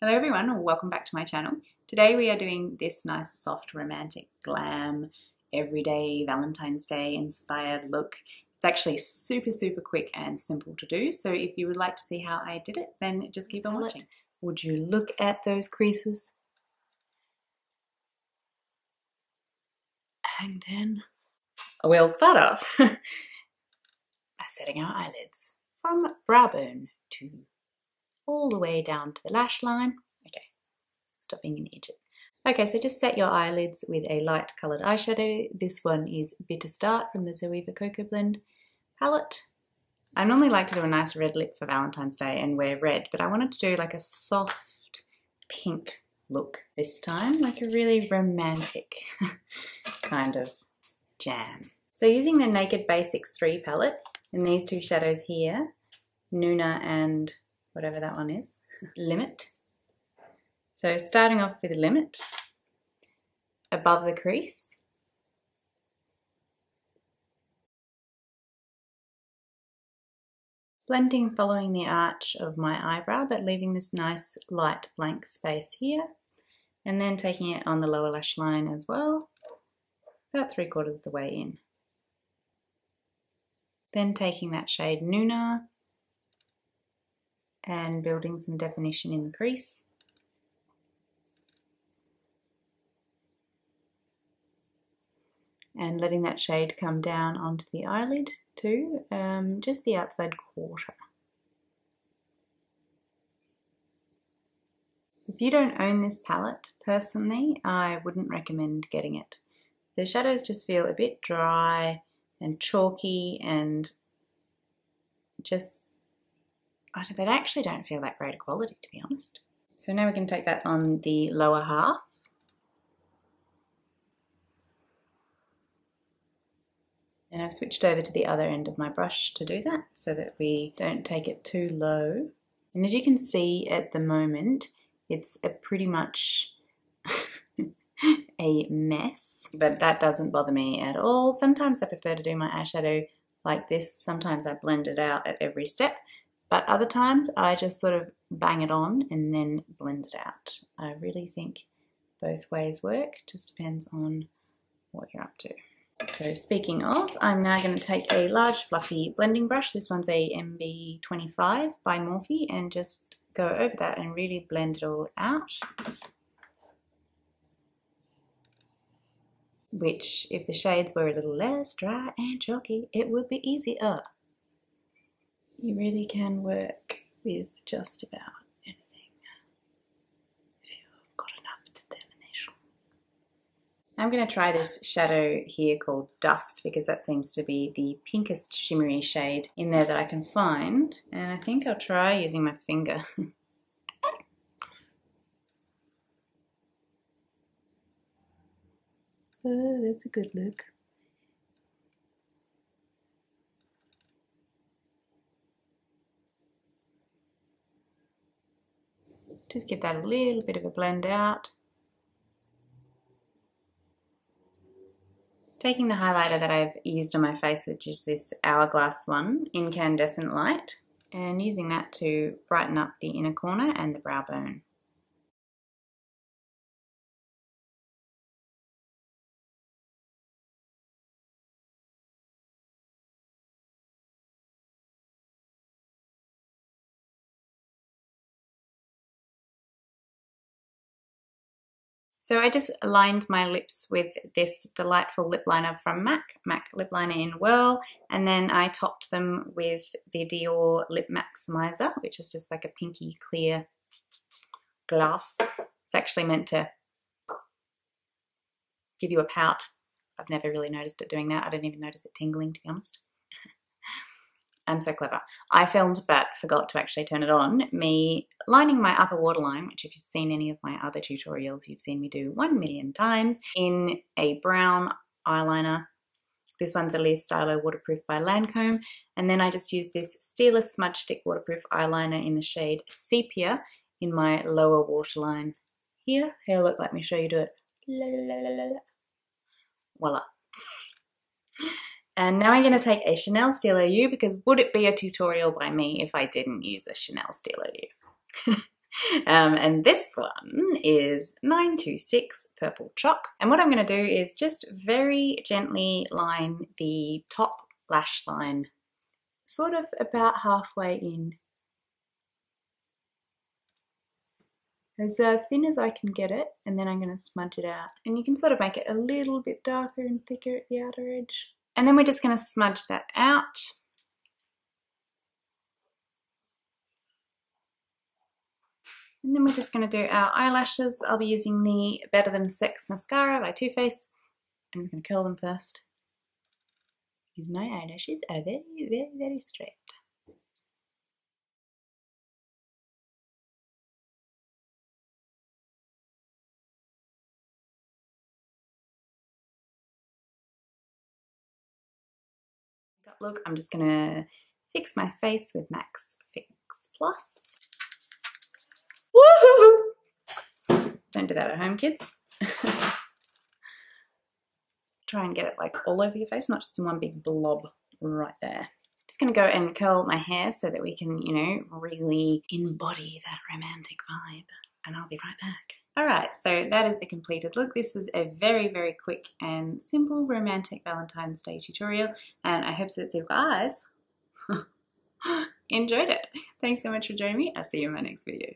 Hello everyone, welcome back to my channel. Today we are doing this nice soft romantic glam everyday Valentine's Day inspired look. It's actually super quick and simple to do, so if you would like to see how I did it, then just keep on watching. Would you look at those creases? And then we'll start off by setting our eyelids from brow bone to all the way down to the lash line. Okay, stop being an idiot. Okay, so just set your eyelids with a light coloured eyeshadow. This one is Bitter Start from the Zoeva Cocoa Blend palette. I normally like to do a nice red lip for Valentine's Day and wear red, but I wanted to do like a soft pink look this time, like a really romantic kind of jam. So using the Naked Basics 3 palette and these two shadows here, Nuna and whatever that one is, Limit. So starting off with Limit, above the crease, blending following the arch of my eyebrow but leaving this nice light blank space here, and then taking it on the lower lash line as well, about 3/4 of the way in. Then taking that shade Nuna and building some definition in the crease. And letting that shade come down onto the eyelid too, just the outside quarter. If you don't own this palette, personally, I wouldn't recommend getting it. The shadows just feel a bit dry and chalky and just, they actually don't feel that great a quality, to be honest. So now we can take that on the lower half. And I've switched over to the other end of my brush to do that so that we don't take it too low. And as you can see at the moment, it's a pretty much a mess, but that doesn't bother me at all. Sometimes I prefer to do my eyeshadow like this. Sometimes I blend it out at every step, but other times I just sort of bang it on and then blend it out. I really think both ways work, just depends on what you're up to. So speaking of, I'm now going to take a large fluffy blending brush. This one's a MB25 by Morphe, and just go over that and really blend it all out. Which, if the shades were a little less dry and chalky, it would be easier. You really can work with just about anything if you've got enough determination. I'm going to try this shadow here called Dust because that seems to be the pinkest shimmery shade in there that I can find, and I think I'll try using my finger. Oh, that's a good look. Just give that a little bit of a blend out. Taking the highlighter that I've used on my face, which is this Hourglass one, Incandescent Light, and using that to brighten up the inner corner and the brow bone. So I just lined my lips with this delightful lip liner from MAC Lip Liner in Whirl, and then I topped them with the Dior Lip Maximizer, which is just like a pinky clear glass. It's actually meant to give you a pout. I've never really noticed it doing that. I didn't even notice it tingling, to be honest. I'm so clever. I filmed but forgot to actually turn it on, me lining my upper waterline, which if you've seen any of my other tutorials, you've seen me do 1,000,000 times, in a brown eyeliner. This one's a Lee Stylo Waterproof by Lancome. And then I just use this Steeless Smudge Stick Waterproof eyeliner in the shade Sepia in my lower waterline here. Here, look, let me show you do it. La, la, la, la, la. Voila. And now I'm going to take a Chanel Stylo U, because would it be a tutorial by me if I didn't use a Chanel Stylo U? And this one is 926 Purple Chalk. And what I'm going to do is just very gently line the top lash line, sort of about halfway in. As thin as I can get it, and then I'm going to smudge it out. And you can sort of make it a little bit darker and thicker at the outer edge. And then we're just going to smudge that out. And then we're just going to do our eyelashes. I'll be using the Better Than Sex mascara by Too Faced. I'm just going to curl them first, because my eyelashes are very, very, very straight. Look, I'm just going to fix my face with MAC's Fix Plus. Woohoo! Don't do that at home, kids. Try and get it like all over your face, not just in one big blob right there. Just going to go and curl my hair so that we can, you know, really embody that romantic vibe. And I'll be right back. Alright, so that is the completed look. This is a very, very quick and simple romantic Valentine's Day tutorial, and I hope that you guys enjoyed it. Thanks so much for joining me. I'll see you in my next video.